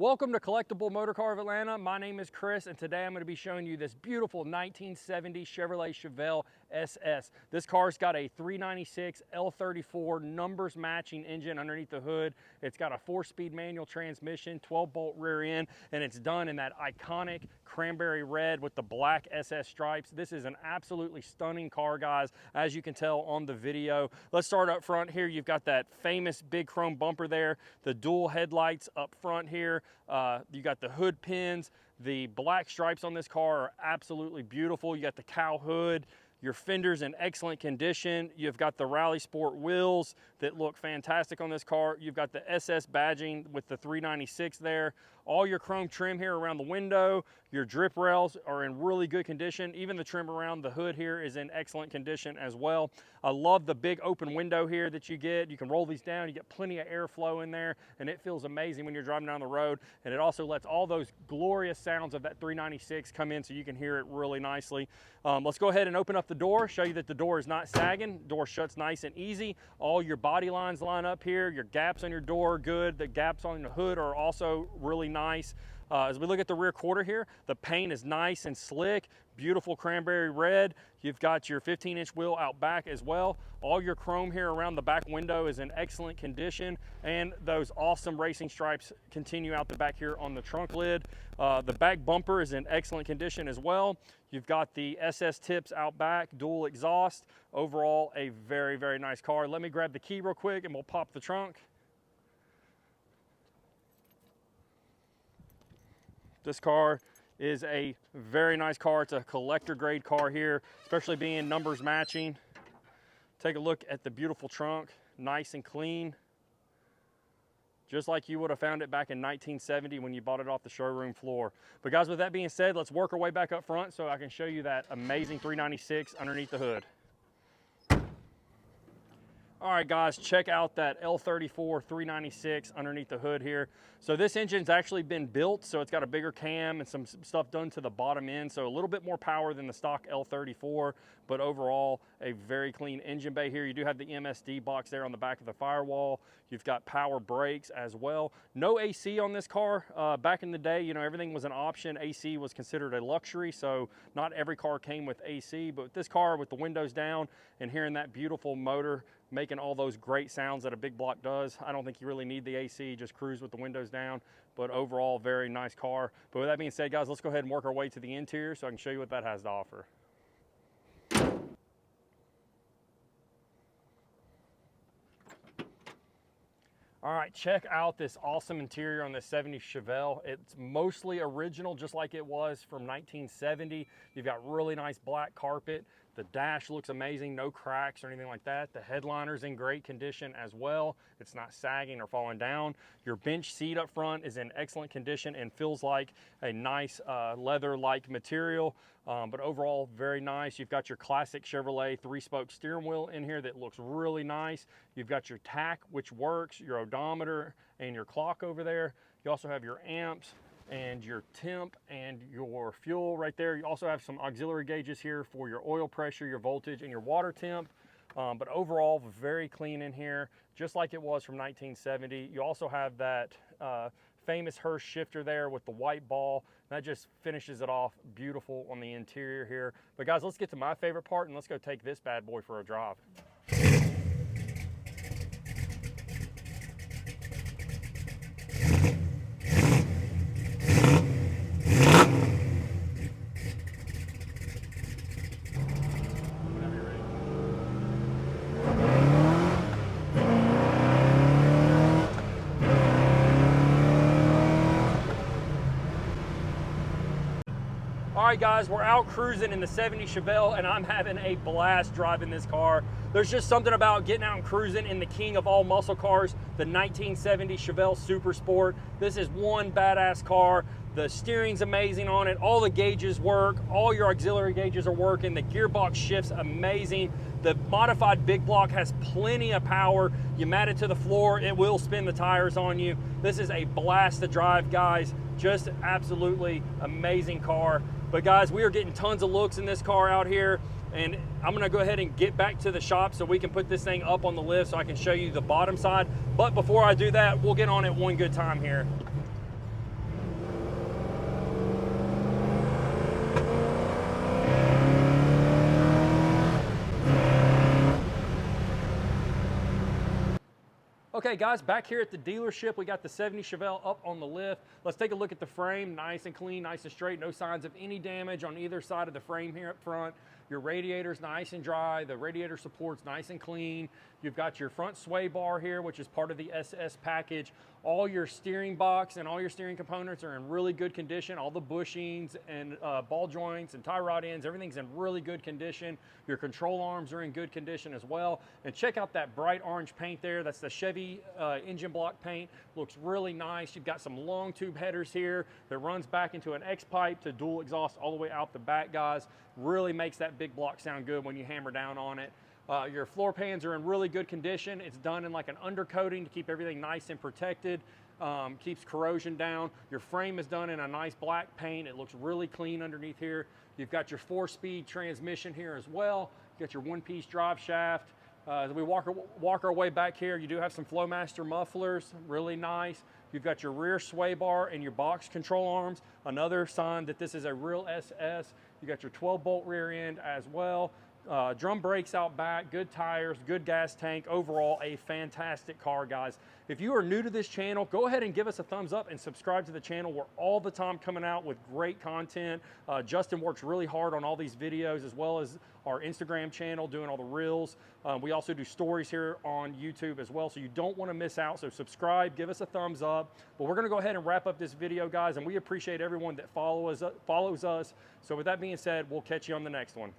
Welcome to Collectible Motorcar of Atlanta. My name is Chris, and today I'm going to be showing you this beautiful 1970 Chevrolet Chevelle SS. This car's got a 396 L34 numbers matching engine underneath the hood. It's got a 4-speed manual transmission, 12-bolt rear end, and it's done in that iconic cranberry red with the black SS stripes. This is an absolutely stunning car, guys, as you can tell on the video. Let's start up front here. You've got that famous big chrome bumper there, the dual headlights up front here. You got the hood pins. The black stripes on this car are absolutely beautiful. You got the cow hood. Your fender's in excellent condition. You've got the Rally Sport wheels that look fantastic on this car. You've got the SS badging with the 396 there. All your chrome trim here around the window. Your drip rails are in really good condition. Even the trim around the hood here is in excellent condition as well. I love the big open window here that you get. You can roll these down. You get plenty of airflow in there, and it feels amazing when you're driving down the road. And it also lets all those glorious sounds of that 396 come in so you can hear it really nicely. Let's go ahead and open up the door, show you that the door is not sagging. Door shuts nice and easy. All your body lines line up here. Your gaps on your door are good. The gaps on the hood are also really nice. As we look at the rear quarter here, the paint is nice and slick, beautiful cranberry red. You've got your 15-inch wheel out back as well. All your chrome here around the back window is in excellent condition, and those awesome racing stripes continue out the back here on the trunk lid. The back bumper is in excellent condition as well. You've got the SS tips out back, dual exhaust. Overall, a very, very nice car. Let me grab the key real quick and we'll pop the trunk. This car is a very nice car. It's a collector grade car here, especially being numbers matching. Take a look at the beautiful trunk, nice and clean. Just like you would have found it back in 1970 when you bought it off the showroom floor. But guys, with that being said, let's work our way back up front so I can show you that amazing 396 underneath the hood. All right, guys, check out that L34 396 underneath the hood here. So this engine's actually been built, so it's got a bigger cam and some stuff done to the bottom end, so a little bit more power than the stock L34, but overall, a very clean engine bay here. You do have the MSD box there on the back of the firewall. You've got power brakes as well. No AC on this car. Back in the day, you know, everything was an option. AC was considered a luxury, so not every car came with AC, but this car with the windows down and hearing that beautiful motor making all those great sounds that a big block does, I don't think you really need the AC, just cruise with the windows down. But overall, very nice car. But with that being said, guys, let's go ahead and work our way to the interior so I can show you what that has to offer. All right, check out this awesome interior on this 70 Chevelle. It's mostly original, just like it was from 1970. You've got really nice black carpet. The dash looks amazing, no cracks or anything like that. The headliner's in great condition as well. It's not sagging or falling down. Your bench seat up front is in excellent condition and feels like a nice leather-like material. But overall, very nice. You've got your classic Chevrolet 3-spoke steering wheel in here that looks really nice. You've got your tach, which works, your odometer, and your clock over there. You also have your amps and your temp and your fuel right there. You also have some auxiliary gauges here for your oil pressure, your voltage, and your water temp. But overall, very clean in here, just like it was from 1970. You also have that famous Hurst shifter there with the white ball. That just finishes it off beautiful on the interior here. But guys, let's get to my favorite part and let's go take this bad boy for a drive. All right, guys, we're out cruising in the 70 Chevelle, and I'm having a blast driving this car. There's just something about getting out and cruising in the king of all muscle cars, the 1970 Chevelle Super Sport. This is one badass car. The steering's amazing on it. All the gauges work. All your auxiliary gauges are working. The gearbox shifts amazing. The modified big block has plenty of power. You mat it to the floor, it will spin the tires on you. This is a blast to drive, guys. Just absolutely amazing car. But guys, we are getting tons of looks in this car out here, and I'm gonna go ahead and get back to the shop so we can put this thing up on the lift so I can show you the bottom side. But before I do that, we'll get on it one good time here. Okay guys, back here at the dealership, we got the 70 Chevelle up on the lift. Let's take a look at the frame. Nice and clean, nice and straight. No signs of any damage on either side of the frame here up front. Your radiator's nice and dry. The radiator support's nice and clean. You've got your front sway bar here, which is part of the SS package. All your steering box and all your steering components are in really good condition. All the bushings and ball joints and tie rod ends, everything's in really good condition. Your control arms are in good condition as well. And check out that bright orange paint there. That's the Chevy engine block paint. Looks really nice. You've got some long tube headers here that runs back into an X pipe to dual exhaust all the way out the back, guys. Really makes that big block sound good when you hammer down on it. Your floor pans are in really good condition. It's done in like an undercoating to keep everything nice and protected, keeps corrosion down. Your frame is done in a nice black paint. It looks really clean underneath here. You've got your 4-speed transmission here as well. You got your one-piece drive shaft. As we walk our way back here, you do have some Flowmaster mufflers, really nice. You've got your rear sway bar and your box control arms, another sign that this is a real SS. You got your 12-bolt rear end as well. Drum brakes out back, good tires, good gas tank. Overall, a fantastic car, guys. If you are new to this channel, go ahead and give us a thumbs up and subscribe to the channel. We're all the time coming out with great content. Justin works really hard on all these videos, as well as our Instagram channel, doing all the reels. We also do stories here on YouTube as well, so you don't want to miss out. So subscribe, give us a thumbs up. But we're going to go ahead and wrap up this video, guys, and we appreciate everyone that follows us. So with that being said, we'll catch you on the next one.